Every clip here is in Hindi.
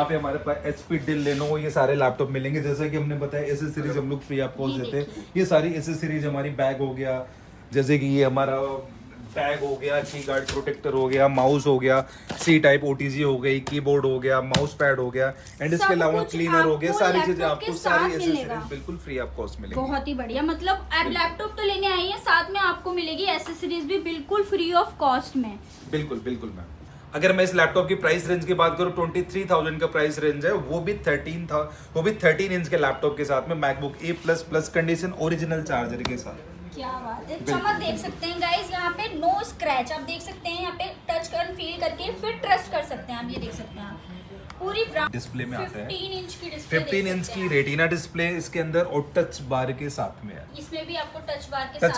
यहाँ पे हमारे पास HP Dell Lenovo ये सारे लैपटॉप मिलेंगे। जैसा कि हमने बताया एसेसरीज हम लोग फ्री आपको देते हैं। ये सारी एसेसरीज हमारी बैग हो गया, जैसे कि ये हमारा बैग हो गया, की गार्ड प्रोटेक्टर हो गया, माउस हो गया, सी टाइप OTG हो गई, कीबोर्ड हो गया, माउस पैड हो गया, एंड इसके अलावा क्लीनर हो गया, सारी चीजें आपको सारी एसेसरीज बिल्कुल फ्री ऑफ कॉस्ट मिलेगी। बहुत ही बढ़िया, मतलब आप लैपटॉप तो लेने आई हैं, साथ में आपको मिलेगी एसेसरीज भी बिल्कुल फ्री ऑफ कॉस्ट में। बिल्कुल बिल्कुल मैम। अगर मैं इस लैपटॉप की प्राइस रेंज की बात करूं 23,000 का प्राइस रेंज है, वो भी 13 इंच के लैपटॉप के साथ में MacBook A++ condition original charger के साथ। क्या बात है, चमक देख सकते हैं गाइस, यहाँ पे नो स्क्रैच आप देख सकते हैं, यहाँ पे टच कर फील करके फिर ट्रस्ट कर सकते हैं आप, ये देख सकते हैं आप पूरी डिस्प्ले में आता है 15 इंच की डिस्प्ले, 15 इंच की रेटिना डिस्प्ले इसके अंदर और टच बार के साथ में है। इसमें भी आपको टच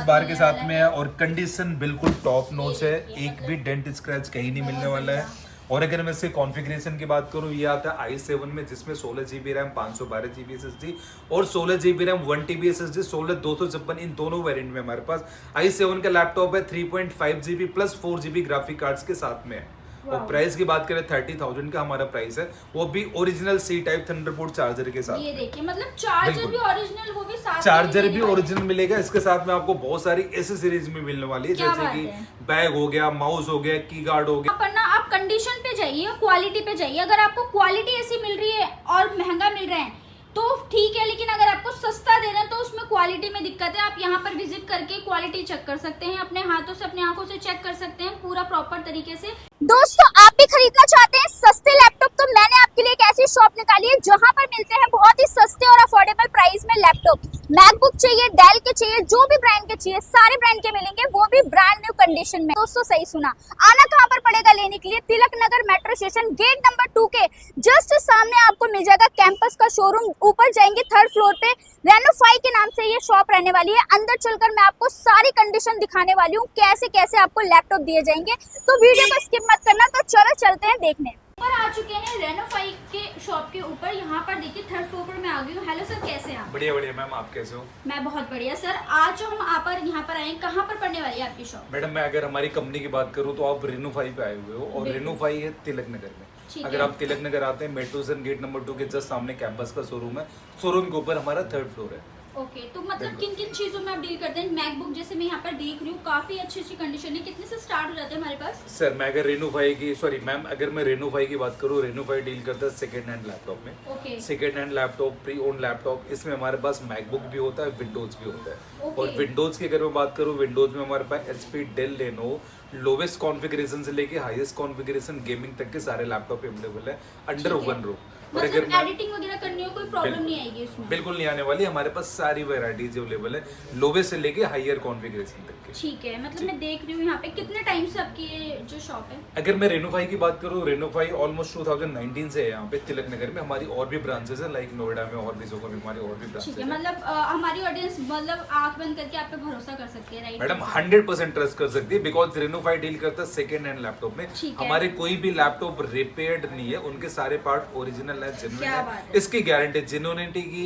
बार के साथ में है और कंडीशन बिल्कुल टॉप नॉच है, एक भी डेंट स्क्रैच कहीं नहीं मिलने वाला है। और अगर मैं इसके कॉन्फ़िगरेशन की बात करूं, ये आता है i7 में, जिसमें 16GB रैम, 512GB SSD और 16GB रैम 1TB SSD, 16/256 इन दोनों वेरिएंट में हमारे पास i7 का लैपटॉप है। 3.5GB plus 4GB graphic cards के साथ में है। और प्राइस की बात करें 30,000 का हमारा प्राइस है, वो भी original C type Thunderbolt charger के साथ। ये देखिए, मतलब चार्जर भी ओरिजिनल, वो भी साथ चार्जर भी ओरिजिनल मिलेगा। इसके साथ में आपको बहुत सारी एसेसरीज भी मिलने वाली है, जैसे कि बैग हो गया, माउस हो गया, की गार्ड हो गया। पर ना आप कंडीशन पे जाइए, क्वालिटी पे जाइए। अगर आपको क्वालिटी ऐसी मिल रही है और महंगा मिल रहा है तो ठीक है, लेकिन अगर आपको सस्ता देना है तो उसमें क्वालिटी में दिक्कत है। आप यहाँ पर विजिट करके क्वालिटी चेक कर सकते हैं, अपने हाथों से, अपनी आंखों से चेक कर सकते हैं पूरा प्रॉपर तरीके से। दोस्तों, आप भी खरीदना चाहते हैं सस्ते लैपटॉप, तो मैंने आपके लिए एक ऐसी शॉप निकाली है जहां पर मिलते हैं बहुत ही सस्ते और अफोर्डेबल प्राइस में लैपटॉप। मैकबुक चाहिए, डेल के चाहिए, जो भी ब्रांड के चाहिए, सारे ब्रांड के मिलेंगे, वो भी ब्रांड न्यू कंडीशन में। दोस्तों सही सुना, आना कहां पर पड़ेगा लेने के लिए? Tilak Nagar metro station gate number 2 के जस्ट सामने आपको मिल जाएगा कैंपस का शोरूम। ऊपर जाएंगे 3rd फ्लोर पे रेनोफाई के नाम से ये शॉप रहने वाली है। अंदर चलकर मैं आपको सारी कंडीशन दिखाने वाली हूँ, कैसे कैसे आपको लैपटॉप दिए जाएंगे। तो वीडियो को स्किप मत करना। तो चलो चलते हैं देखने। ऊपर आ चुके हैं रेनोफाई के शॉप के ऊपर। यहाँ पर देखिए 3rd फ्लोर पर मैं आ गई हूँ। हेलो सर, कैसे हैं आप? बढ़िया बढ़िया मैम, आप कैसे हो? मैं बहुत बढ़िया सर। आज जो हम आप यहाँ पर आए, कहाँ पर पड़ने वाली है आपकी शॉप? मैडम, मैं अगर हमारी कंपनी की बात करूँ तो आप रेनोफाई पे आए हुए हो, और रेनोफाई है तिलक नगर में। अगर आप तिलक नगर आते हैं, मेट्रो स्टेशन गेट नंबर 2 के जस्ट सामने कैंपस का शोरूम है। शोरूम के ऊपर हमारा 3rd फ्लोर है। ओके, तो मतलब किन किन चीजों में आप डील करते हैं? मैकबुक जैसे मैं यहाँ पर देख रही हूँ, काफी अच्छी अच्छी कंडीशन है। कितने से स्टार्ट हो जाते हैं हमारे पास? सर मैं अगर रेनोफाई की अगर मैं रेनोफाई की बात करूँ, रेनोफाई डील करता है सेकंड हैंड लैपटॉप में। Second hand laptop, pre owned laptop, इसमें हमारे पास मैकबुक भी होता है, विंडोज भी होता है। और विंडोज की अगर मैं बात करूँ, विंडोज में हमारे पास HP Dell Lenovo lowest configuration से लेके हाईएस्ट कॉन्फ़िगरेशन गेमिंग तक के सारे लैपटॉप अवेलेबल है अंडर वन रूफ। और अगर एडिटिंग वगैरह करनी हो कोई प्रॉब्लम नहीं आएगी इसमें? बिल्कुल नहीं आने वाली। हमारे पास सारी वैरायटीज अवेलेबल है, लोवेस्ट से लेके हाईयर कॉन्फ़िगरेशन तक के। ठीक है, मतलब मैं देख रही हूँ यहाँ पे कितने टाइम से आपकी ये जो शॉप है? अगर मैं रेनोफाई की बात करूँ, रेनोफाई ऑलमोस्ट 2019 से है यहाँ पे तिलक नगर में। हमारी और भी ब्रांचेस है, लाइक नोएडा में और भी जगहों में हमारी और भी ब्रांचेस है। मतलब हमारी ऑडियंस मतलब आंख बंद करके आप पे भरोसा कर सकती है, राइट? मैडम 100% ट्रस्ट कर सकती है, बिकॉज रेनोफाई डील करता है सेकंड हैंड लैपटॉप में। हमारे कोई भी लैपटॉप रिपेयर्ड नहीं है, उनके सारे पार्ट ओरिजिनल है, जेन्युइन है। इसकी गारंटी जेन्युइनिटी की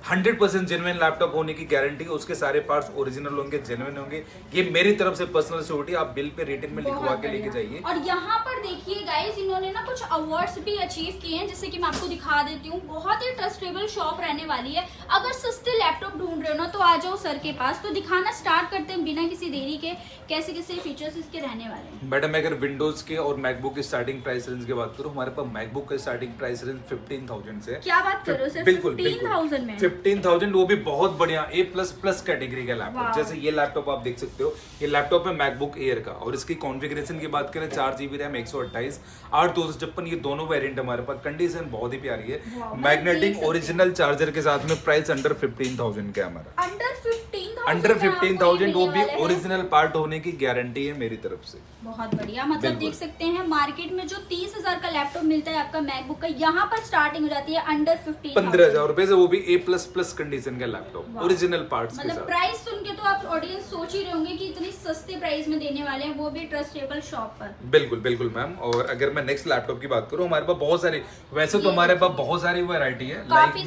100% जेन्युइन लैपटॉप होने की गारंटी है। उसके सारे पार्ट्स ओरिजिनल होंगे, जेन्युइन होंगे। ये मेरी तरफ से पर्सनल सिक्योरिटी, आप बिल पे रिटर्न में लिखवा के लेके जाइए। और यहाँ पर देखिए गाइस, इन्होंने ना कुछ अवार्ड्स भी अचीव किए हैं, जैसे कि मैं आपको दिखा देती हूँ। बहुत ही ट्रस्टेबल शॉप रहने वाली है। अगर सस्ते लैपटॉप ढूंढ रहे हो ना, तो आ जाओ सर के पास। तो दिखाना स्टार्ट करते हैं बिना किसी देरी के, कैसे कैसे फीचर्स इसके रहने वाले हैं। मैडम, अगर विंडोज के और मैकबुक की स्टार्टिंग प्राइस रेंज की बात करूँ, हमारे पास मैकबुक का स्टार्टिंग प्राइस रेंज 15,000 से। क्या बात कर रहे हो सर? बिल्कुल 15,000 में 15,000, वो भी बहुत बढ़िया A++ कैटेगरी का लैपटॉप। जैसे ये लैपटॉप आप देख सकते हो, ये लैपटॉप है मैकबुक एयर का, और इसकी कॉन्फ़िगरेशन की बात करें 4GB रैम, 128, 8/256, ये दोनों वेरिएंट हमारे पास। कंडीशन बहुत ही प्यारी है, मैग्नेटिक ओरिजिनल चार्जर के साथ में। प्राइस अंडर 15,000 का हमारा, अंडर 15,000, वो भी ओरिजिनल पार्ट होने की गारंटी है मेरी तरफ से। बहुत बढ़िया, मतलब देख सकते हैं मार्केट में जो 30,000 का लैपटॉप मिलता है आपका मैकबुक का, यहाँ पर स्टार्टिंग हो जाती है अंडर 15,000 रुपए से, वो भी A++ कंडीशन का लैपटॉप, ओरिजिनल पार्ट्स के साथ। मतलब प्राइस सुन के तो आप ऑडियंस सोच ही रहे होंगे कि इतनी सस्ते प्राइस में देने वाले हैं, वो भी ट्रस्टेबल शॉप पर। बिल्कुल बिल्कुल मैम। और अगर मैं नेक्स्ट लैपटॉप की बात करूँ, हमारे पास बहुत सारी, वैसे तो हमारे पास बहुत सारी वैरायटी है। लाइक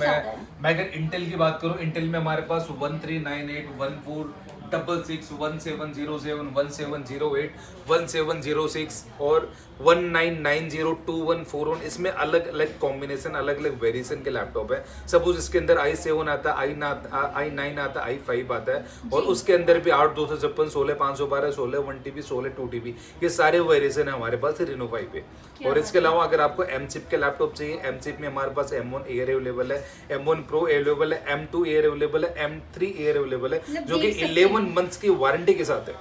मैं अगर इंटेल की बात करूँ, इंटेल में हमारे पास 1398, 1466, 1707, 1708, 1706 और 19902141, इसमें अलग अलग कॉम्बिनेशन, अलग अलग वेरिएशन के लैपटॉप है। सपोज इसके अंदर i7 आता है, i9 आता है, i5 आता है, और उसके अंदर भी 8/256, 16/512, 16 1TB, 16 2TB, ये सारे वेरिएशन है हमारे पास Reno 5 पे। और इसके अलावा अगर आपको M चिप के लैपटॉप चाहिए, M चिप में हमारे पास M1 एयर अवेलेबल है, M1 Pro अवेलेबल है, M2 एयर अवेलेबल है, M3 एयर अवेलेबल है, जो कि 11 मंथ्स की वारंटी के साथ है।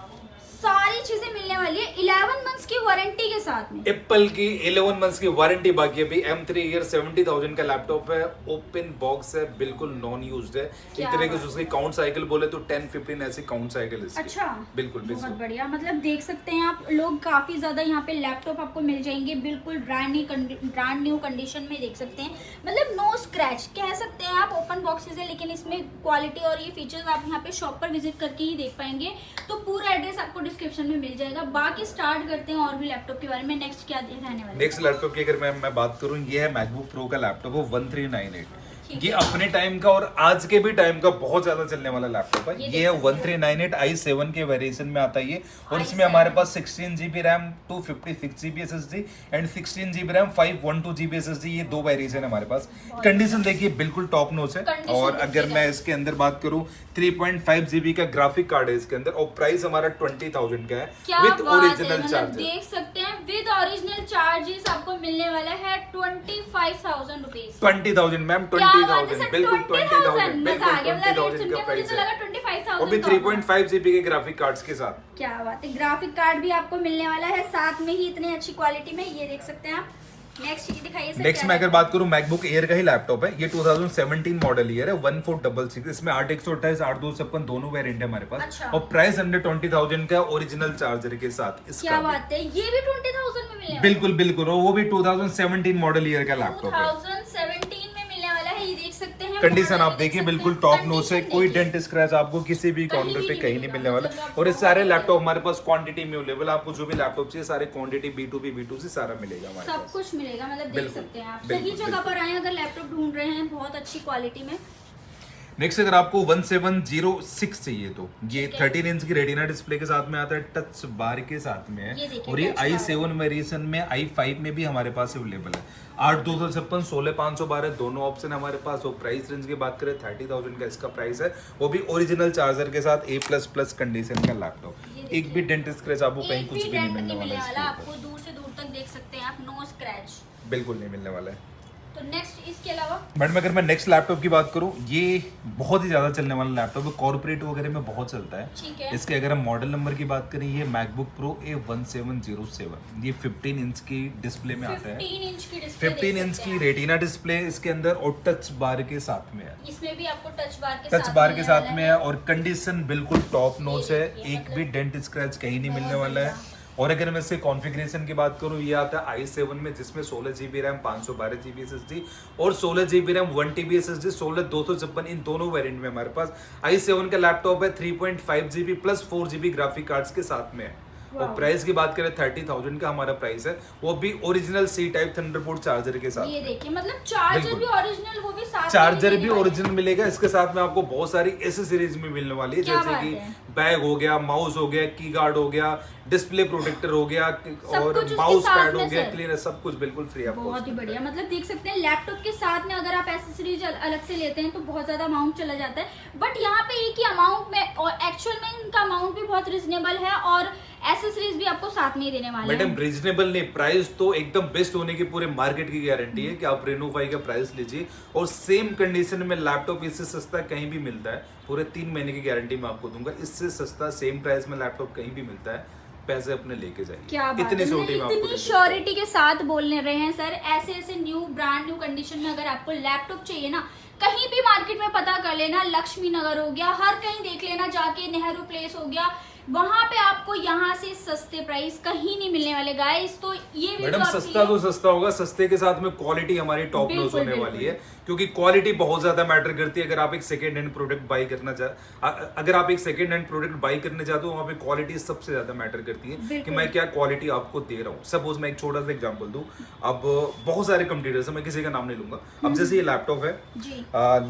सारी चीजें मिलने वाली है 11 मंथ्स की वारंटी के साथ में। एप्पल की 11 मंथ्स की वारंटी बाकी है। अभी M3 ईयर 70,000 का लैपटॉप है, ओपन बॉक्स है, बिल्कुल नॉन यूज्ड है। एक तरीके से उसकी काउंट साइकिल बोले तो 10-15 ऐसी काउंट साइकिल इसकी। अच्छा, बिल्कुल बहुत बढ़िया। मतलब देख सकते हैं आप लोग, काफी ज्यादा यहाँ पे लैपटॉप आपको मिल जाएंगे बिल्कुल ब्रांड न्यू कंडीशन में, देख सकते हैं। मतलब नो स्क्रैच कह सकते हैं आप, ओपन बॉक्सेस है, लेकिन इसमें क्वालिटी और ये फीचर्स आप यहाँ पे शॉप पर विजिट करके ही देख पाएंगे। तो पूरा एड्रेस आपको डिस्क्रिप्शन में मिल जाएगा। बाकी स्टार्ट करते हैं और भी लैपटॉप के बारे में। नेक्स्ट क्या रहने वाला है? नेक्स्ट लैपटॉप की अगर मैं बात करूं, ये है मैकबुक प्रो का लैपटॉप, वो 1398। ये अपने टाइम का और आज के भी टाइम का बहुत ज्यादा चलने वाला लैपटॉप है। ये है 1398 i7 के वेरिएशन में आता है ये, और इसमें हमारे पास 16GB RAM, 256GB SSD and 16GB RAM, 512GB SSD, ये दो वेरिएशन है हमारे पास। कंडीशन देखिए बिल्कुल टॉप नॉच है। और अगर मैं इसके अंदर बात करूं, 3.5GB का ग्राफिक कार्ड है इसके अंदर, और प्राइस हमारा 20,000 का है विद ओरिजिनल चार्जर। देख सकते हैं विद ओरिजिनल चार्जेस आपको मिलने वाला है 25,000 रुपीज। 20,000 मैम, 20,000 बिल्कुल 20,000 बिल्कुल 20,000 का प्राइस है, और भी 3.5GB के ग्राफिक कार्ड्स के साथ। क्या बात है, ग्राफिक कार्ड भी आपको मिलने वाला है साथ में ही, इतनी अच्छी क्वालिटी में। ये देख सकते हैं आप। नेक्स्ट दिखाइए सर। नेक्स्ट मैं अगर बात करूं, मैकबुक एयर का ही लैपटॉप है, ये 2017 मॉडल ईयर है, 1466। इसमें 8/128, 8/256 दोनों वेरिएंट है हमारे पास। अच्छा। और प्राइस अंडर 20,000 का ओरिजिनल चार्जर के साथ इसका। क्या बात है, ये भी 20,000 में मिलेगा? बिल्कुल बिल्कुल, और वो भी 2017 मॉडल ईयर का लैपटॉप है। 2017 में मिलने वाला है, ये देख सकते हैं। कंडीशन आप देखिए बिल्कुल टॉप नोच है, कोई डेंट स्क्रैच आपको किसी भी काउंटर पे कहीं नहीं मिलने वाला। और ये सारे लैपटॉप हमारे पास क्वांटिटी में अवेलेबल, आपको जो भी लैपटॉप चाहिए सारे क्वांटिटी B2B B2C सारा मिलेगा हमारे सब पास। कुछ मिलेगा। मतलब देख बिल्कुल, सकते हैं आप, बिल्कुल, सही जगह पर आए अगर लैपटॉप ढूंढ रहे हैं बहुत अच्छी क्वालिटी में। नेक्स्ट अगर आपको 1706 चाहिए तो ये 13 इंच की रेटिना डिस्प्ले के साथ में आता है, टच बार के साथ में ये है, देखिए, और ये टच बार। i7 वेरिएशन में, i5 में भी हमारे पास अवेलेबल है। 8/256, 16/512 दोनों ऑप्शन हमारे पास। और प्राइस रेंज की बात करें 30,000 का इसका प्राइस है, वो भी ओरिजिनल चार्जर के साथ, A++ कंडीशन का लैपटॉप। एक भी डेंट स्क्रैच आपको कहीं कुछ भी नहीं मिलने वाला है इसके आपको ऊपर। दूर से दूर तक देख सकते हैं आप, नो स्क्रैच। बिल्कुल नहीं मिलने वाला है। तो नेक्स्ट इसके अलावा मैडम अगर मैं नेक्स्ट लैपटॉप की बात करूं, ये बहुत ही ज्यादा चलने वाला लैपटॉप है, कॉर्पोरेट वगैरह में बहुत चलता है। ठीक है। इसके अगर हम मॉडल नंबर की बात करें, ये मैकबुक प्रो A1707, ये 15 इंच की डिस्प्ले में आता है। 15 इंच की डिस्प्ले, 15 इंच की रेटिना डिस्प्ले इसके अंदर, और टच बार के साथ में है। इसमें भी आपको टच बार के साथ में है, और कंडीशन बिल्कुल टॉप नॉच है, एक भी डेंट स्क्रैच कहीं नहीं मिलने वाला है। और अगर मैं इसके कॉन्फ़िगरेशन की बात करूं, ये आता है i7 में, जिसमें 16GB रैम, 512GB SSD और 16GB रैम, 1TB SSD, 16/256, इन दोनों वेरिएंट में हमारे पास i7 का लैपटॉप है। 3.5GB plus 4GB graphic cards के साथ में है। और प्राइस की बात करें 30,000 का हमारा प्राइस है, वो भी original C type Thunderbolt charger के साथ। ये देखिए, मतलब चार्जर बिल्कुल। भी ओरिजिनल, वो भी साथ चार्जर में भी मिलने ओरिजिनल मिलेगा। इसके साथ में आपको बहुत सारी एसेसरीज भी मिलने वाली है, क्या जैसे बात कि है? बैग हो गया, माउस हो गया, की गार्ड हो गया, डिस्प्ले प्रोटेक्टर हो गया, और कुछ उसके माउस साथ पैड में हो गया, सर। क्लीनर, सब कुछ बिल्कुल फ्री आपको। बहुत ही बढ़िया। मतलब देख सकते हैं लैपटॉप के साथ में अगर आप एसेसरीज अलग से लेते हैं तो बहुत ज्यादा अमाउंट चला जाता है, बट यहाँ पे एक ही अमाउंट में, और एक्चुअल में इनका अमाउंट भी बहुत रिजनेबल है, और एसेसरीज भी आपको साथ में ही देने वाले हैं। मैडम रिजनेबल नहीं, प्राइस तो एकदम बेस्ट होने की पूरे मार्केट की गारंटी है कि आप Reno 5 का प्राइस लीजिए, और सेम कंडीशन में लैपटॉप इससे सस्ता कहीं भी मिलता है, पूरे 3 महीने की गारंटी मैं आपको दूंगा। इससे सस्ता सेम प्राइस में लैपटॉप कहीं भी मिलता है, पैसे अपने लेके जाइए। क्या बात इतनी है, छोटी में आपको इतनी श्योरिटी के साथ बोलने रहे हैं सर। ऐसे ऐसे न्यू ब्रांड न्यू कंडीशन में अगर आपको लैपटॉप चाहिए ना, कहीं भी मार्केट में पता कर लेना, लक्ष्मी नगर हो गया, हर कहीं देख लेना जाके, नेहरू प्लेस हो गया, वहां पे आपको यहाँ से सस्ते प्राइस कहीं नहीं मिलने वाले गाइस। तो ये मैडम सस्ता तो सस्ता होगा, सस्ते के साथ में क्वालिटी हमारी टॉप नॉच होने वाली है, क्योंकि क्वालिटी बहुत ज्यादा मैटर करती है। अगर आप एक सेकंड हैंड प्रोडक्ट बाई करना अगर आप एक सेकंड हैंड प्रोडक्ट बाई करने जाते हो, वहाँ पे क्वालिटी सबसे ज्यादा मैटर करती है कि मैं क्या क्वालिटी आपको दे रहा हूँ। सपोज मैं एक छोटा सा एग्जांपल दूं, अब बहुत सारे कंप्यूटर्स हैं, मैं किसी का नाम नहीं लूंगा। अब जैसे ये लैपटॉप है,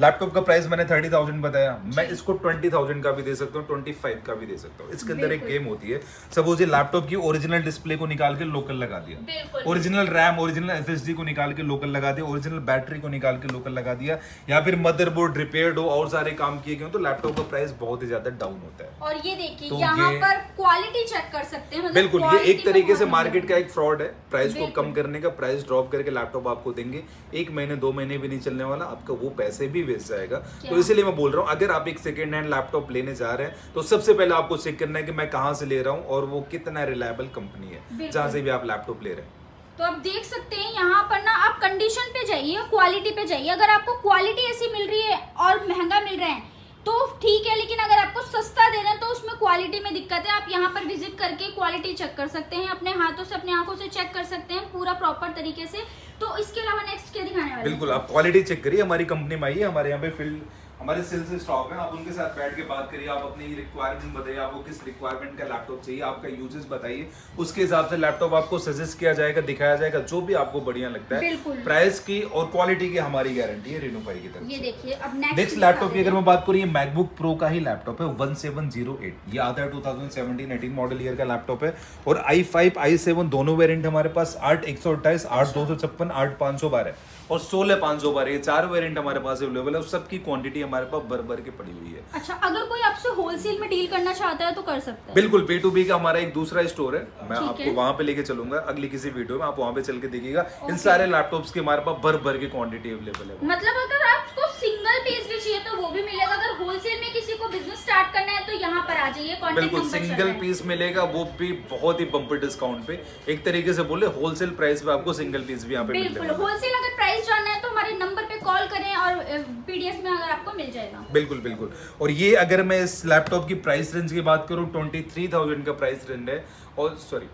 लैपटॉप का प्राइस मैंने 30,000 बताया, मैं इसको 20,000 का भी दे सकता हूँ, 25 का भी दे सकता हूँ। इसके अंदर एक गेम होती है। सपोज ये लैपटॉप की ओरिजिनल डिस्प्ले को निकाल के लोकल लगा दिया, ओरिजिनल रैम, ओरिजिनल एसएसडी को निकाल के लोकल लगा दिया, ओरिजिनल बैटरी को निकाल के लोकल लगा दिया, या फिर मदरबोर्ड रिपेयर्ड हो और सारे काम किए गए तो लैपटॉप का प्राइस बहुत ही ज्यादा डाउन होता है। और ये देखिए तो यहाँ पर क्वालिटी चेक कर सकते हैं, मतलब बिल्कुल ये एक तरीके से मार्केट का एक फ्रॉड है, प्राइस को बिल्कुल। कम करने का, प्राइस ड्रॉप करके लैपटॉप आपको देंगे, 1 महीने 2 महीने भी नहीं चलने वाला, आपका वो पैसे भी वेस्ट जाएगा। तो इसीलिए मैं बोल रहा हूँ अगर आप एक सेकेंड हैंड लैपटॉप लेने जा रहे हैं तो सबसे पहले आपको चेक करना है कि मैं कहाँ से ले रहा हूँ और वो कितना रिलायबल कंपनी है जहाँ से भी आप लैपटॉप ले रहे हैं। तो आप देख सकते हैं यहाँ पर ना, आप कंडीशन पे जाइए, क्वालिटी पे जाइए। अगर आपको क्वालिटी ऐसी मिल रही है और महंगा मिल रहा है तो ठीक है, लेकिन अगर आपको सस्ता देना है तो उसमें क्वालिटी में दिक्कत है। आप यहाँ पर विजिट करके क्वालिटी चेक कर सकते हैं, अपने हाथों से, अपनी आंखों से चेक कर सकते हैं पूरा प्रॉपर तरीके से। तो इसके अलावा नेक्स्ट क्या दिखाने वाले हैं? बिल्कुल आप क्वालिटी चेक करिए, हमारी कंपनी में आइए, हमारे यहाँ पे फील्ड हमारे सेल्स स्टॉक है, आप उनके साथ बैठ के बात करिए, आप अपनी रिक्वायरमेंट बताइए, आपको किस रिक्वायरमेंट का लैपटॉप चाहिए, आपका यूजेस बताइए, उसके हिसाब से लैपटॉप आपको सजेस्ट किया जाएगा, दिखाया जाएगा, जो भी आपको बढ़िया लगता है। प्राइस की और क्वालिटी की हमारी गारंटी है रेनू भाई की तरफ। ये देखिए अब नेक्स्ट लैपटॉप की अगर मैं बात करूँ, ये मैकबुक प्रो का ही लैपटॉप है, 1708, ये आता है 2017-18 मॉडल ईयर का लैपटॉप है, और i5 i7 दोनों वेरिएंट हमारे पास, 8/128, 8/256, 8/512 और 16/512, ये 4 वेरिएंट हमारे पास अवेलेबल है। सबकी क्वांटिटी हमारे पास भर के पड़ी हुई है। अच्छा, अगर कोई आपसे होलसेल में डील करना चाहता है तो कर सकता है? बिल्कुल, B2B का हमारा एक दूसरा स्टोर है, मैं ठीक आपको है। वहां पे लेके चलूंगा अगली किसी वीडियो में, आप वहां पे चल के देखिएगा। इन सारे लैपटॉप्स की हमारे पास भर के क्वांटिटी अवेलेबल है। मतलब अगर आपको सिंगल पीस भी चाहिए तो वो भी मिलेगा, अगर होलसेल में किसी को बिजनेस स्टार्ट करना है तो यहाँ पर आ जाइए, कॉन्टैक्ट बिल्कुल नंबर चल सिंगल रहा है। पीस मिलेगा, वो भी बहुत ही बम्पर डिस्काउंट पे, एक तरीके से बोले होलसेल प्राइस पे आपको सिंगल पीस भी यहाँ पे मिलने बिल्कुल, वाला है। होलसेल अगर प्राइस जानना है तो हमारे नंबर पे कॉल करें और पीडीएफ में अगर आपको मिल जाएगा। बिल्कुल। और ये अगर मैं इस लैपटॉप की प्राइस रेंज की बात करूं, 23,000 का प्राइस रेंज है, और सॉरी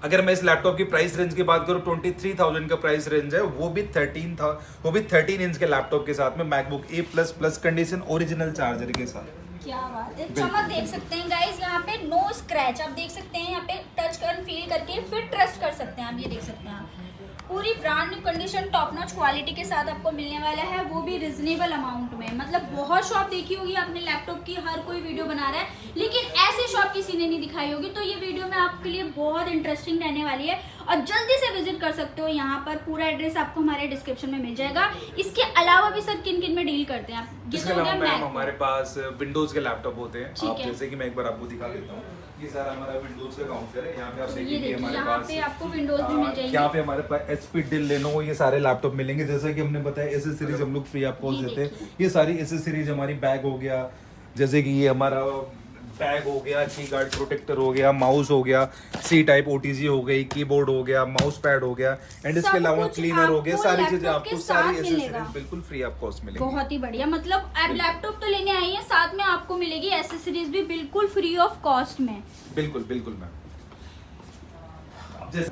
अगर मैं इस लैपटॉप की प्राइस रेंज की बात करूं, 23,000 का प्राइस रेंज है, वो भी 13 इंच के लैपटॉप के साथ में, MacBook A++ condition, original charger के साथ। क्या बात है, चमक देख सकते हैं गाइस, यहाँ पे नो स्क्रैच आप देख सकते हैं, यहाँ पे टच कर फील करके फिर ट्रस्ट कर सकते हैं आप, ये देख सकते हैं आप। पूरी brand new condition top notch quality के साथ आपको मिलने वाला है, वो भी रिजनेबल अमाउंट में। मतलब बहुत शॉप देखी होगी आपने लैपटॉप की, हर कोई वीडियो बना रहा है, लेकिन ऐसी शॉप किसी ने नहीं दिखाई होगी। तो ये वीडियो में आपके लिए बहुत इंटरेस्टिंग रहने वाली है और जल्दी से विजिट कर सकते हो यहाँ पर। पूरा एड्रेस आपको हमारे डिस्क्रिप्शन में मिल जाएगा। इसके अलावा भी सर किन में डील करते हैं आप? इसके अलावा मैम हमारे पास विंडोज के लैपटॉप होते हैं, ठीक आप है। जैसे कि मैं एक बार आपको दिखा देता हूँ, ये सारा हमारा विंडोज का काउंटर है, यहाँ पे आप ये देखिए देखिए हमारे यहाँ पास पे आपको विंडोज भी मिल जाएगी। यहाँ पे हमारे पास HP Dell Lenovo ये सारे लैपटॉप मिलेंगे। जैसे कि हमने बताया एसेसरीज हम लोग फ्री आपको ये देते हैं, ये सारी एसेसरीज हमारी, बैग हो गया, जैसे कि ये हमारा बैग हो गया, की गार्ड प्रोटेक्टर हो गया, माउस हो गया, C टाइप OTG हो गई, कीबोर्ड हो गया, माउस पैड हो गया, एंड इसके अलावा क्लीनर हो गया, सारी चीजें आपको, सारी एसेसरीज बिल्कुल फ्री ऑफ कॉस्ट मिलेगी। बहुत ही बढ़िया, मतलब आप लैपटॉप तो लेने आई हैं, साथ में आपको मिलेगी एसेसरीज भी बिल्कुल फ्री ऑफ कॉस्ट में। बिल्कुल मैम। जैसे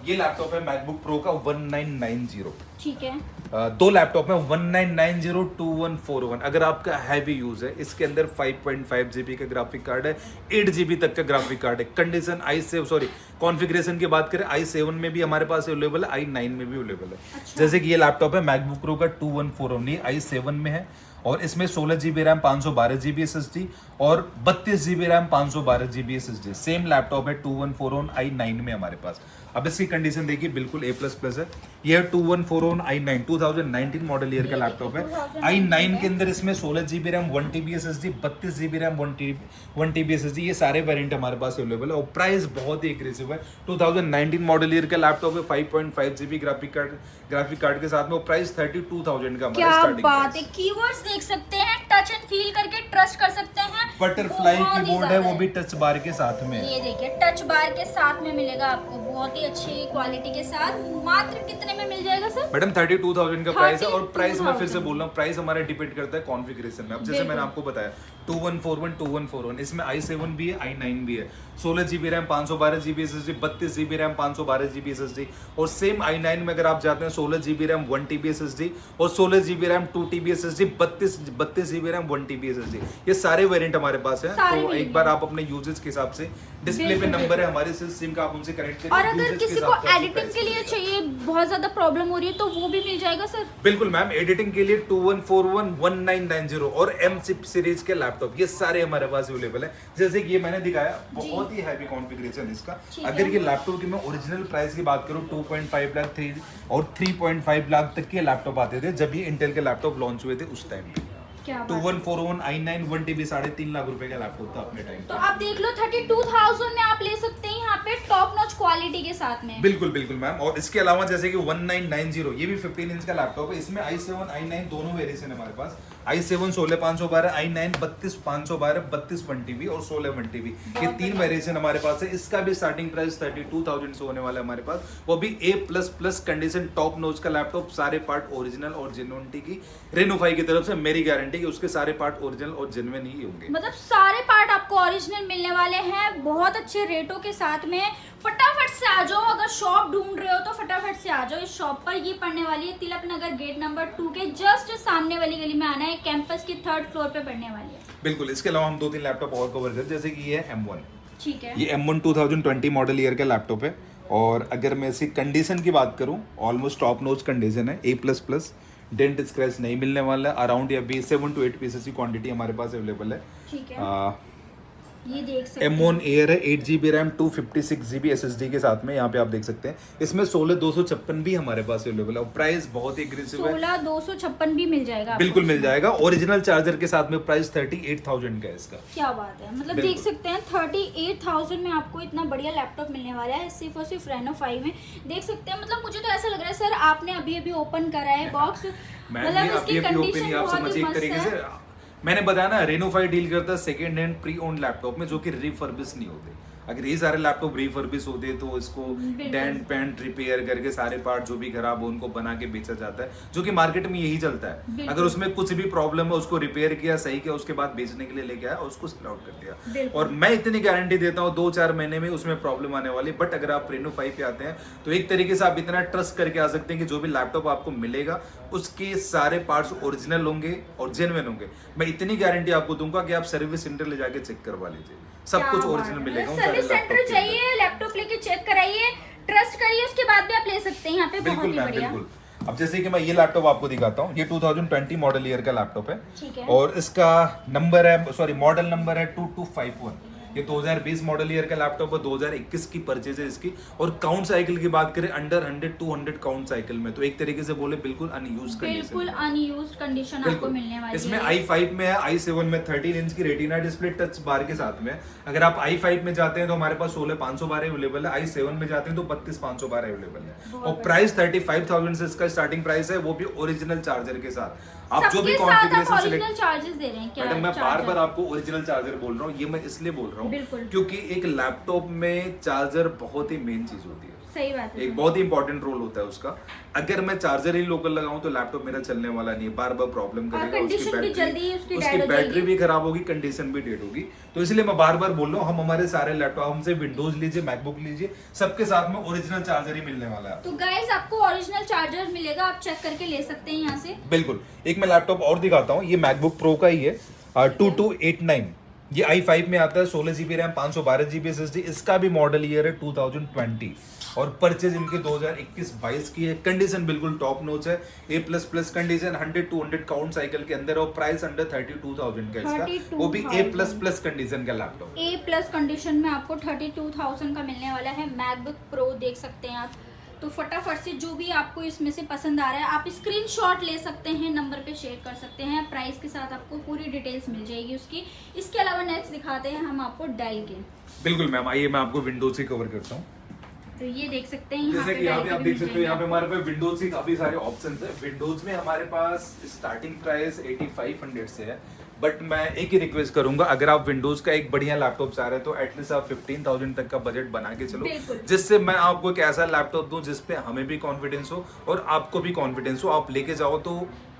ये लैपटॉप है मैकबुक प्रो का 1990, ठीक है। दो लैपटॉप है 1990 2141। अगर आपका हैवी यूज है, इसके अंदर 5.5 GB का ग्राफिक कार्ड है, 8 GB तक का ग्राफिक कार्ड है। कंडीशन कॉन्फ़िगरेशन की बात करें, i7 में भी हमारे पास अवेलेबल है, i9 में भी अवेलेबल है। अच्छा। जैसे कि ये लैपटॉप है मैकबुक प्रो का 2141, ये i7 में है और इसमें 16 GB रैम, 512 GB SSD और 32 GB RAM, 512 GB SSD। Same laptop है 2141 i9 में हमारे पास। अब इसकी कंडीशन देखिए, बिल्कुल A++ है। ये है 2141 i9 2019 मॉडल ईयर का लैपटॉप है। i9 के अंदर इसमें 16 GB RAM, 1 TB SSD, 32 GB RAM, 1 TB SSD, ये सारे वेरिएंट हमारे पास अवेलेबल है और प्राइस बहुत ही एग्रेसिव है। 2019 मॉडल ईयर का लैपटॉप है, 5.5 GB ग्राफिक कार्ड के साथ में, और प्राइस 32,000 का हमारा क्या स्टार्टिंग बात है, कीवर्ड्स देख सकते हैं, टच एंड फील करके ट्रस्ट कर सकते हैं। बटरफ्लाई बहुत ही कीबोर्ड है, ज्यादा वो भी टच बार के साथ में। ये देखिए टच बार के साथ में मिलेगा आपको, बहुत ही अच्छी क्वालिटी के साथ। मात्र कितने में मिल जाएगा सर? मैडम 32,000 का प्राइस है, और 32,000 प्राइस मैं फिर से बोल रहा हूँ, प्राइस हमारा डिपेंड करता है कॉन्फ़िगरेशन में। अब जैसे बिल्कुल। मैंने आपको बताया 2141 2141, इसमें i7 भी है, i9 भी है, 16 GB RAM, 512 GB SSD, 32 GB RAM, 512 GB SSD, और सेम i9 में अगर आप जाते हैं 16 GB रैम, 1 TB SSD और 16 GB RAM, 2 TB SSD, 32 GB RAM, 1 TB SSD, ये सारे वेरिएंट हमारे पास है। सारे तो एक बार आप अपने यूजेज के हिसाब से, डिस्प्ले पे नंबर है हमारे सिम का, आप उनसे कनेक्ट करिए। और अगर किसी को एडिटिंग के लिए चाहिए, बहुत ज्यादा प्रॉब्लम हो रही है, तो वो भी मिल जाएगा सर? बिल्कुल मैम, एडिटिंग के लिए 2141 1990 और M सीरीज के लैपटॉप लैपटॉप, ये सारे हमारे पास अवेलेबल है। जैसे कि ये मैंने दिखाया, बहुत ही हैवी कॉन्फ़िगरेशन इसका। अगर ये लैपटॉप की मैं ओरिजिनल प्राइस की बात करूँ 2.5 लाख 3 और 3.5 लाख तक के लैपटॉप आते थे जब ये इंटेल के लैपटॉप लॉन्च हुए थे उस टाइम पे। 2141 i9 1 TB 3.5 लाख रुपए का लैपटॉप था अपने टाइम। तो आप देख लो 32,000 में आप ले सकते हैं यहाँ पे टॉप नॉच क्वालिटी के साथ में। बिल्कुल बिल्कुल मैम। और इसके अलावा जैसे कि 1990 ये भी 15 इंच का लैपटॉप है। इसमें i7 i9 दोनों वेरिएशन है हमारे पास। i7 16512, i9 32512, 32 1 TB और 16 1 TB, ये 3 वेरिएशन हमारे पास है। इसका भी स्टार्टिंग प्राइस 32,000 से होने वाला है हमारे पास। वो भी A++ कंडीशन टॉप नोच का लैपटॉप, सारे पार्ट ओरिजिनल और जेन्युइनिटी की रेनोफाई की तरफ से मेरी गारंटी कि उसके सारे पार्ट ओरिजिनल और जेन्युइन ही होंगे। मतलब सारे पार्ट आपको ओरिजिनल मिलने वाले हैं बहुत अच्छे रेटों के साथ में। फटाफट से आ जाओ, अगर शॉप ढूंढ रहे हो तो फटाफट से आ जाओ इस शॉप पर। ये पड़ने वाली है तिलक नगर गेट नंबर 2 के जस्ट सामने वाली गली में आना है, कैंपस की 3rd फ्लोर पे पड़ने वाली है। बिल्कुल। इसके अलावा हम 2-3 लैपटॉप और कवर करते हैं, जैसे कि ये है M1। ठीक है, ये M1 2020 मॉडल ईयर का लैपटॉप है। और अगर मैं इसकी कंडीशन की बात करूं, ऑलमोस्ट टॉप नोच कंडीशन है, A++, डेंट स्क्रैच नहीं मिलने वाला है। अराउंड या 7 to 8 पीसेस की क्वांटिटी हमारे पास अवेलेबल है। ठीक है, ये देख सकते हैं M1 एयर है, 8GB रैम 256GB SSD के साथ में। यहाँ पे आप देख सकते हैं इसमें 16256 भी हमारे पास अवेलेबल है। और प्राइस बहुत ही एग्रेसिव है, 16256 भी मिल जाएगा आपको। बिल्कुल मिल जाएगा। ओरिजिनल चार्जर के साथ में प्राइस 38,000 का है इसका। क्या बात है, मतलब देख सकते हैं 38,000 में आपको इतना बढ़िया लैपटॉप मिलने वाला है, सिर्फ और सिर्फ Reno 5 में। देख सकते हैं, मतलब मुझे तो ऐसा लग रहा है सर आपने अभी अभी ओपन करा है बॉक्स, मतलब इसकी कंडीशन बहुत ही मस्त है। मैंने बताया ना, Reno 5 डील करता है second hand pre owned laptop में, जो कि रिफर्बिश नहीं होते। अगर ये सारे लैपटॉप रिफर्बिश होते तो इसको डेंट पेंट रिपेयर करके सारे पार्ट जो भी खराब हो उनको बना के बेचा जाता है, जो कि मार्केट में यही चलता है। अगर उसमें कुछ भी प्रॉब्लम है उसको रिपेयर किया, सही किया, उसके बाद बेचने के लिए लेके आया और उसको सेल आउट कर दिया। और मैं इतनी गारंटी देता हूँ 2-4 महीने में उसमें प्रॉब्लम आने वाली। बट अगर आप Reno 5 पे आते हैं तो एक तरीके से आप इतना ट्रस्ट करके आ सकते हैं कि जो भी लैपटॉप आपको मिलेगा उसके सारे पार्ट्स ओरिजिनल होंगे और जेन्युइन होंगे। मैं इतनी गारंटी आपको दूंगा कि आप सर्विस सेंटर ले जाके चेक करवा लीजिए, सब कुछ ओरिजिनल मिलेगा। सर्विस सेंटर जाइए, लैपटॉप लेके चेक कराइए, ट्रस्ट करिए, उसके बाद भी आप ले सकते हैं यहाँ पे। बहुत ही बढ़िया। बिल्कुल। अब जैसे कि मैं ये लैपटॉप आपको दिखाता हूँ, ये 2020 मॉडल ईयर का लैपटॉप है। ठीक है, और इसका नंबर है, सॉरी मॉडल नंबर है 2251। ये 2020 मॉडल ईयर का लैपटॉप है, 2021 की परचेज है इसकी। और काउंट साइकिल की बात करें अंडर 100-200 काउंट साइकिल में, तो एक तरीके से बोले बिल्कुल अनयूज्ड कंडीशन, बिल्कुल अनयूज्ड कंडीशन आपको मिलने वाली है। इसमें i5 में है, i7 में 13 इंच की रेटिना डिस्प्ले टच बार के साथ में। अगर आप i5 में जाते हैं तो हमारे पास 16512 अवेलेबल है, i7 में जाते हैं तो 32512 अवेलेबल है। और प्राइस 35,000 से इसका स्टार्टिंग प्राइस है, वो भी ओरिजिनल चार्जर के साथ। आप जो भी कॉन्फ़िगरेशन ओरिजिनल चार्जेस दे रहे हैं क्या? मैडम मैं बार-बार आपको ओरिजिनल चार्जर बोल रहा हूँ, ये मैं इसलिए बोल रहा हूँ क्योंकि एक लैपटॉप में चार्जर बहुत ही मेन चीज होती है। सही बात है, एक बहुत ही इंपॉर्टेंट रोल होता है उसका। अगर मैं चार्जर ही लोकल लगाऊं तो लैपटॉप मेरा चलने वाला नहीं है, बार बार प्रॉब्लम करेगा, उसकी बैटरी भी खराब होगी, कंडीशन भी डेड होगी। तो इसलिए मैं बार बार बोल रहा हूँ, हम हमारे सारे लैपटॉप, हमसे विंडोज लीजिए, मैकबुक लीजिए, सबके साथ में ओरिजिनल चार्जर ही मिलने वाला है। तो गाइस आपको ओरिजिनल चार्जर मिलेगा, आप चेक करके ले सकते हैं यहाँ से। बिल्कुल। एक मैं लैपटॉप और दिखाता हूँ, ये मैकबुक प्रो का ही है, 2289। ये i5 में आता है, 16GB रैम 512GB SSD। इसका भी मॉडल ईयर है 2020 और परचेज इनके 2021-22 की है। कंडीशन बिल्कुल टॉप नोच है, A++ कंडीशन, 100-200 काउंट साइकिल के अंदर और प्राइस अंडर 32,000 का इसका, वो भी A++ कंडीशन का लैपटॉप। A+ कंडीशन में आपको 32,000 का मिलने वाला है मैकबुक प्रो, देख सकते हैं आप। तो फटाफट से जो भी आपको इसमें से पसंद आ रहा है आप स्क्रीनशॉट ले सकते हैं, नंबर पे शेयर कर सकते हैं, प्राइस के साथ आपको पूरी डिटेल्स मिल जाएगी उसकी। इसके अलावा नेक्स्ट दिखाते हैं हम आपको डेल के। बिल्कुल मैम, आइए मैं आपको विंडोज से कवर करता हूँ। तो ये देख सकते हैं, जैसे कि यहाँ पे आप देख सकते हो, यहाँ पे हमारे पास विंडोज के काफी सारे ऑप्शंस है। विंडोज में हमारे पास स्टार्टिंग प्राइस 8500 से है। बट मैं एक ही रिक्वेस्ट करूंगा, अगर आप विंडोज का एक बढ़िया लैपटॉप चाह रहे हैं तो एटलीस्ट आप 15,000 तक का बजट बना के चलो, जिससे मैं आपको एक ऐसा लैपटॉप दूं जिसपे हमें भी कॉन्फिडेंस हो और आपको भी कॉन्फिडेंस हो। आप लेके जाओ तो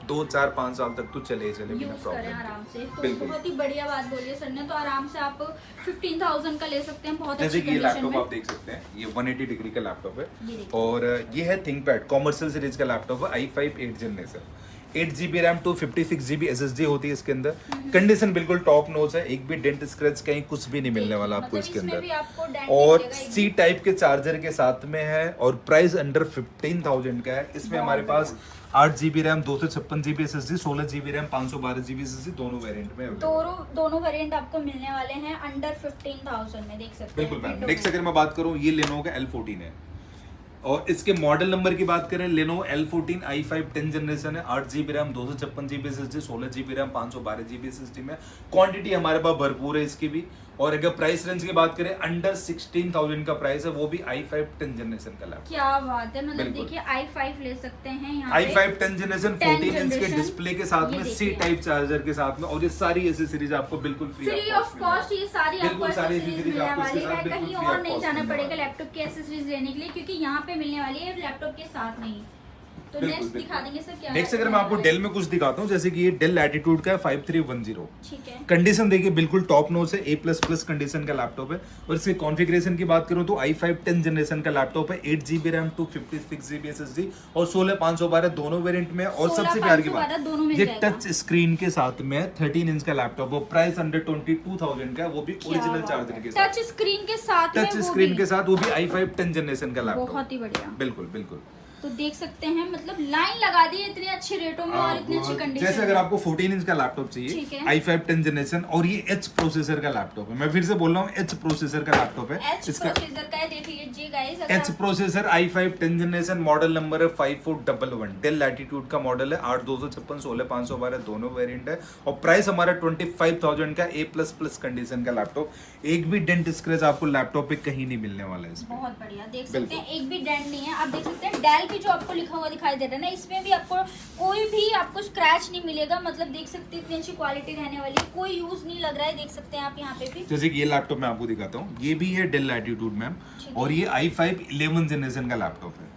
2, 4, 5 साल तक तो चले बिना प्रॉब्लम आराम से। तो बहुत ही बढ़िया बात बोली है सर ने, तो आराम से आप 15,000 का ले सकते हैं बहुत जैसे कि ये लैपटॉप आप देख सकते हैं, ये 180 डिग्री का लैपटॉप है और ये है थिंकपैड कॉमर्शियल सीरीज का लैपटॉप है, i5 8th generation, 8GB RAM 256GB SSD होती है इसके अंदर। कंडीशन बिल्कुल टॉप नोच है, एक भी डेंट स्क्रैच कहीं कुछ भी नहीं मिलने वाला आपको इसके अंदर। और C टाइप के चार्जर के साथ में है और प्राइस अंडर 15,000 का है। इसमें हमारे पास 8GB RAM 256GB SSD 16GB RAM 512GB SSD दोनों वेरिएंट में दोनों वेरिएंट आपको मिलने वाले हैं अंडर 15,000 में, देख सकते हैं। बिल्कुल मैम। नेक्स्ट अगर मैं बात करूं, ये लेनोवो का L14 है और इसके मॉडल नंबर की बात करें, लेनोवो L14 i5 10 जनरेशन है, 8GB RAM 256GB SSD 16GB RAM 512GB SSD में। क्वांटिटी हमारे पास भरपूर है इसकी भी। और अगर प्राइस रेंज की बात करें, अंडर 16,000 का प्राइस है, वो भी i5 10 जनरेशन का लैपटॉप। क्या बात है, मतलब देखिए i5 ले सकते हैं यहाँ पे। i5 10 जनरेशन 14 इंच के डिस्प्ले के साथ में, C टाइप चार्जर के साथ में, और ये सारी एसेसरीज आपको बिल्कुल फ्री ऑफ कॉस्ट, ये सारी आपको बिल्कुल सारी एसेसरीज एसेसरीज मिलने आपको वाली इसके है। साथ बिल्कुल कहीं free और of नहीं cost जाना मिलने पड़ेगा वाला है। लैपटॉप की एसेसरीज लेने के लिए, क्योंकि यहाँ पे मिलने वाली है लैपटॉप के साथ में ही। तो नेक्स्ट दिखा देंगे सर क्या। नेक्स्ट अगर मैं आपको डेल में कुछ दिखाता हूँ, जैसे कि ये डेल लैटिट्यूड का है 5310। ठीक है। कंडीशन देखिए बिल्कुल टॉप नॉच है, A++ कंडीशन का लैपटॉप है। और इसके कॉन्फ़िगरेशन की बात करूं तो i5 10 जनरेशन का लैपटॉप है, 8GB रैम 256GB SSD और 16512 दोनों वेरिएंट में। और सबसे प्यार की बात, ये टच स्क्रीन के साथ में 13 इंच का लैपटॉप, वो प्राइस अंडर 22,000 का है, वो भी ओरिजिनल चार्जर के साथ, टच स्क्रीन के साथ, टच स्क्रीन के साथ, वो भी i5 10 जनरेशन का लैपटॉप। बहुत ही बढ़िया। बिल्कुल बिल्कुल। तो देख सकते हैं, मतलब लाइन लगा दी इतने अच्छे रेटों में और इतनी अच्छी कंडीशन। जैसे अगर आपको 14 इंच का लैपटॉप ठीक चाहिए, है। i5 10 जनरेशन, और ये H प्रोसेसर का लैपटॉप है, मैं फिर से बोल रहा हूँ H प्रोसेसर का लैपटॉप है। इसका प्रोसेसर का है, देख लीजिए guys. H processor i5 10 generation, model number है 5411, डेल लैटिट्यूड का मॉडल है, 8256 16512 दोनों वेरिएंट है। और प्राइस हमारा 25,000 का A++ कंडीशन का लैपटॉप। एक भी डेंट स्क्रैच आपको लैपटॉप पे कहीं नहीं मिलने वाला है इसमें। बहुत बढ़िया, देख सकते हैं एक भी डेंट नहीं है। आप देख सकते हैं डेल की जो आपको लिखा हुआ दिखाई दे रहा है ना, इसमें भी आपको कोई भी आपको स्क्रैच नहीं मिलेगा। मतलब देख सकते हैं इतनी अच्छी क्वालिटी रहने वाली है, कोई यूज नहीं लग रहा है। देख सकते हैं आप यहाँ पे भी। जैसे कि ये लैपटॉप मैं आपको दिखाता हूँ, ये भी है डेल लैटिट्यूड मैम, और ये i5 11 जनरेशन का लैपटॉप है।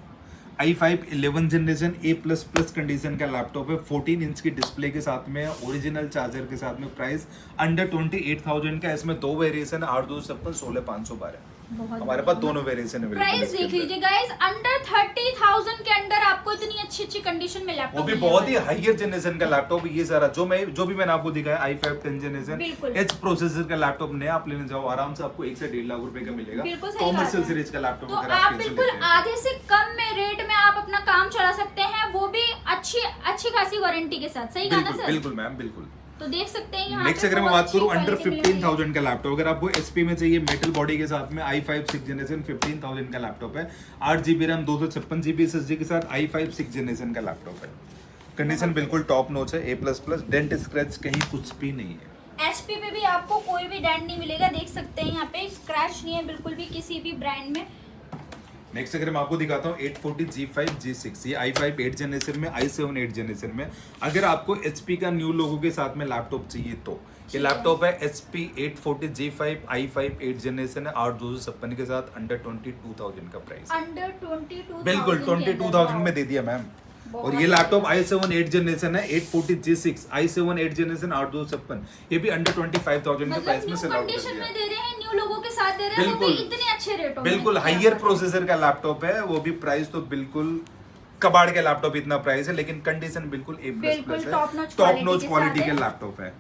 i5 11 जनरेशन A++ कंडीशन का लैपटॉप है, 14 इंच की डिस्प्ले के साथ में, ओरिजिनल चार्जर के साथ में। प्राइस अंडर 28,000 का। इसमें दो वेरिएशन है, 8256 16512। हमारे पास दोनों वेरिएशन है। प्राइस देख लीजिए गाइस, अंडर 30,000 के अंदर आपको इतनी अच्छी कंडीशन में लैपटॉप, वो भी बहुत ही हायर जनरेशन का लैपटॉप। ये सारा जो भी मैंने आपको दिखाया i5 10 जनरेशन H प्रोसेसर का लैपटॉप नहीं, आप लेने जाओ आराम से, आपको 1 से 1.5 लाख रुपए का मिलेगा कॉमर्शियल सीरीज का लैपटॉप। तो आप बिल्कुल आधे से कम में रेट में आप अपना काम चला सकते हैं, वो भी अच्छी खासी वारंटी के साथ। सही कहा ना सर? बिल्कुल मैम, बिल्कुल। तो देख सकते हैं यहाँ नेक्स्ट अगर मैं बात करूं, अंडर 15,000 का लैपटॉप, अगर आपको एचपी में चाहिए मेटल बॉडी के साथ में, i5 6 जनरेशन 15,000 का लैपटॉप है, 8GB रैम 256GB SSD के साथ i5 6 जनरेशन का लैपटॉप है। कंडीशन बिल्कुल टॉप नॉच है, A++, डेंट स्क्रैच कहीं कुछ भी नहीं है। एचपी पे भी आपको कोई भी डेंट नहीं मिलेगा, देख सकते हैं यहाँ पे स्क्रैच नहीं है बिल्कुल भी किसी भी ब्रांड में। नेक्स्ट अगर मैं आपको दिखाता हूँ 840 G5 G6, ये i5 8 जनरेशन में, i7 8 जनरेशन में। अगर आपको HP का न्यू लोगो के साथ में लैपटॉप चाहिए तो ये लैपटॉप है HP 840 G5 i5 8 जनरेशन है, 8256 के साथ, अंडर 22,000 का प्राइस। अंडर 22,000 बिल्कुल 22,000 में दे दिया मैम। और ये लैपटॉप i7 8 जनरेशन है, 840 G6 i7 8 जनरेशन 8256, ये भी अंडर 25,000 के प्राइस में सेल आउट कर कंडीशन दिया। में दे रहे हैं, न्यू लोगों के साथ दे रहे हैं, वो भी इतने अच्छे रेटों में। बिल्कुल हायर प्रोसेसर का लैपटॉप है, वो भी प्राइस तो बिल्कुल कबाड़ के लैपटॉप इतना प्राइस है, लेकिन कंडीशन बिल्कुल A++ है, टॉप नॉच क्वालिटी के लैपटॉप है।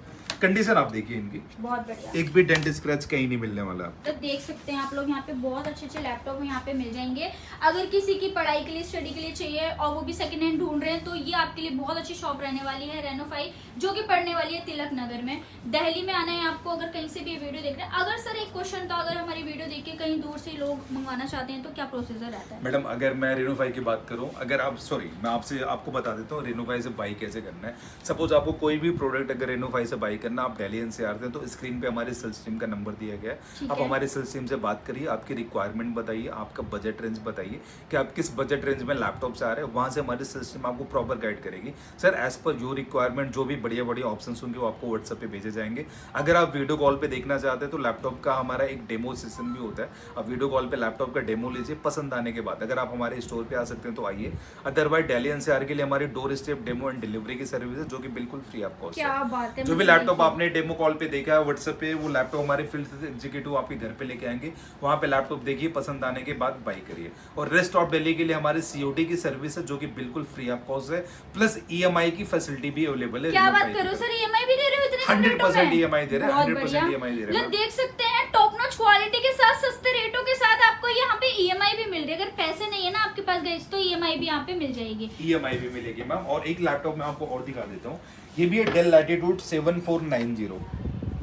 कंडीशन आप देखिए इनकी, बहुत बढ़िया, एक भी डेंट स्क्रैच कहीं नहीं मिलने वाला। तो देख सकते हैं आप लोग यहाँ पे बहुत अच्छे लैपटॉप यहाँ पे मिल जाएंगे। अगर किसी की पढ़ाई के लिए, स्टडी के लिए चाहिए और वो भी सेकंड हैंड ढूंढ रहे हैं, तो ये आपके लिए बहुत अच्छी शॉप रहने वाली है रेनोफाई, जो कि पड़ने वाली है तिलक नगर में। दिल्ली में आना है आपको। अगर कहीं से भी वीडियो देख रहे हैं, अगर सर एक क्वेश्चन था, अगर हमारी वीडियो देख के कहीं दूर से लोग मंगवाना चाहते हैं तो क्या प्रोसीजर रहता है? मैडम अगर मैं रेनोफाई की बात करूं, अगर आप मैं आपको बता देता हूं रेनोफाई से बाई कैसे करना है। सपोज आपको कोई भी प्रोडक्ट अगर रेनोफाई से बाई करना, आप दिल्ली से आते हैं तो स्क्रीन पे हमारे सेल्स टीम का नंबर दिया गया है। आप हमारे सेल्स टीम से बात करिए, आपकी रिक्वायरमेंट बताइए, आपका बजट रेंज बताइए कि आप किस बजट रेंज में लैपटॉप से आ रहे हैं, वहां से हमारी सेल्स टीम आपको प्रॉपर गाइड करेगी। Sir as per your requirement जो भी बढ़िया बढ़िया ऑप्शन होंगे वो आपको व्हाट्सएप पे भेजे जाएंगे। अगर आप वीडियो कॉल पे देखना चाहते हैं तो लैपटॉप का हमारा एक डेमो सेशन भी होता है, आप वीडियो कॉल पे लैपटॉप का डेमो लीजिए। पसंद आने के बाद अगर आप हमारे स्टोर पे आ सकते हैं तो आइए, अदरवाइज दिल्ली एनसीआर के लिए हमारी door step demo and delivery की सर्विस है, जो कि बिल्कुल फ्री ऑफ कॉस्ट है। क्या बात है, जो भी लैपटॉप आपने डेमो कॉल पे देखा है व्हाट्सएप पे, वो लैपटॉप हमारे फील्ड एग्जीक्यूटिव आपके घर पे लेके आएंगे, वहां पे लैपटॉप देखिए, पसंद आने के बाद बाई करिए। और रेस्ट ऑफ दिल्ली के लिए हमारी सीओडी की सर्विस है, जो कि बिल्कुल फ्री ऑफ कॉस्ट है, प्लस ईएमआई की फैसिलिटी भी अवेलेबल है। क्या बात करो सर, ईएमआई भी दे रहे हो? इतने 100% ईएमआई दे रहे हैं, 100% ईएमआई दे रहे हैं। देख सकते हैं टॉप नॉच क्वालिटी के साथ सस्ते रेटों के साथ आपको यहाँ पे ईएमआई भी मिल रही है। अगर पैसे नहीं है ना आपके पास गाइस तो ईएमआई भी यहाँ पे मिल जाएगी। ईएमआई भी मिलेगी मैम। और एक लैपटॉप मैं आपको और दिखा देता हूँ, ये भी है डेल लैटिट्यूड 7490।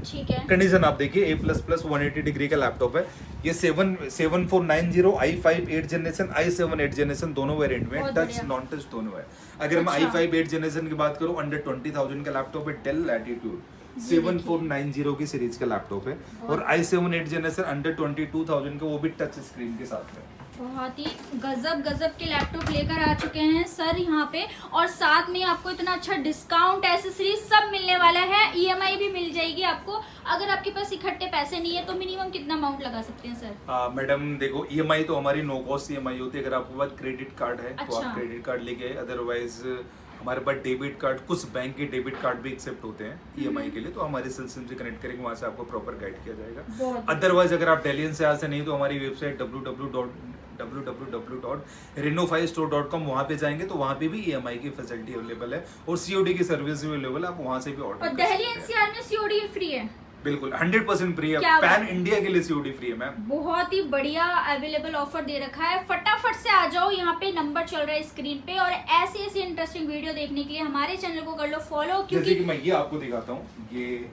ठीक है, कंडीशन आप देखिए, A++ 180 डिग्री का लैपटॉप है। ये 7490 i5 8 जनरेशन i7 8 जनरेशन दोनों वेरिएंट में, बहुत टच बढ़िया। नॉन टच दोनों है। अगर मैं अच्छा। i5 8 जनरेशन की बात करूं, अंडर 20,000 का लैपटॉप है, डेल लैटिट्यूड 7490 की सीरीज का लैपटॉप है। और i7 8 जनरेशन अंडर 22,000 का, वो भी टच स्क्रीन के साथ में। बहुत ही गजब के लैपटॉप लेकर आ चुके हैं सर यहाँ पे, और साथ में आपको इतना अच्छा डिस्काउंट, एसेसरीज सब मिलने वाला है। ईएमआई भी मिल जाएगी आपको। अगर आपके पास इकट्ठे पैसे नहीं है तो मिनिमम कितना अमाउंट लगा सकते हैं सर? मैडम देखो, ईएमआई तो हमारी नो कॉस्ट ईएमआई होती है। अगर आपके पास क्रेडिट कार्ड है तो अच्छा। आप क्रेडिट कार्ड लेके आए, अदरवाइज हमारे पास डेबिट कार्ड, कुछ बैंक के डेबिट कार्ड भी एक्सेप्ट होते हैं ईएमआई के लिए, तो हमारे सिस्टम से कनेक्ट करेंगे, वहां से आपको प्रॉपर गाइड किया जाएगा। बहुत अदरवाइज अगर आप डेली एनसीआर से नहीं, तो हमारी वेबसाइट www.renofistore.com, वहां पे जाएंगे तो वहां पे भी ईएमआई की फैसिलिटी अवेलेबल है और सीओडी की सर्विस भी अवेलेबल है। आप वहां से भी ऑर्डर और कर दिल्ली सकते हैं। एनसीआर में सीओडी फ्री है? बिल्कुल 100% फ्री है। क्या बात पैन है। इंडिया के लिए सीओडी फ्री है मैम। बहुत ही बढ़िया अवेलेबल ऑफर दे रखा है। फटाफट से आ जाओ, यहाँ पे नंबर चल रहा है स्क्रीन पे। और ऐसी इंटरेस्टिंग वीडियो देखने के लिए हमारे चैनल को कर लो फॉलो, जैसे क्योंकि कि मैं ये आपको दिखाता हूँ, ये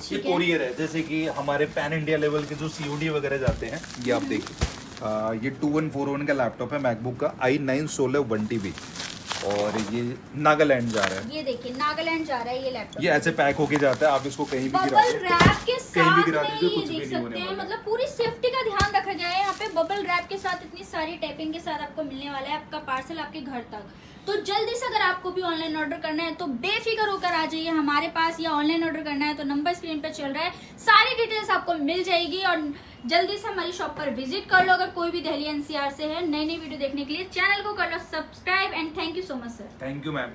ठीक है। कोरियर है। जैसे कि हमारे पैन इंडिया लेवल के जो सीओडी वगैरह जाते हैं, ये आप देखिए, ये 2141 का लैपटॉप है मैकबुक का, i9 16 1TB, और ये नागालैंड जा रहा है। ये देखिए नागालैंड जा रहा है ये लैपटॉप। ये ऐसे पैक होके जाता है, आप इसको कहीं भी गिरा बबल दो। रैप के कहीं भी साथ गिरा में दीजिए, ये कुछ भी देख नहीं होने सकते हैं, वाला। मतलब पूरी सेफ्टी का ध्यान रखा गया है यहाँ पे। बबल रैप के साथ इतनी सारी टैपिंग के साथ आपको मिलने वाला है आपका पार्सल आपके घर तक। तो जल्दी से अगर आपको भी ऑनलाइन ऑर्डर करना है तो बेफिक्र होकर आ जाइए हमारे पास, या ऑनलाइन ऑर्डर करना है तो नंबर स्क्रीन पर चल रहा है, सारी डिटेल्स आपको मिल जाएगी। और जल्दी से हमारी शॉप पर विजिट कर लो अगर कोई भी दिल्ली एनसीआर से है। नई नई वीडियो देखने के लिए चैनल को कर लो subscribe. And thank you so much sir. Thank you ma'am.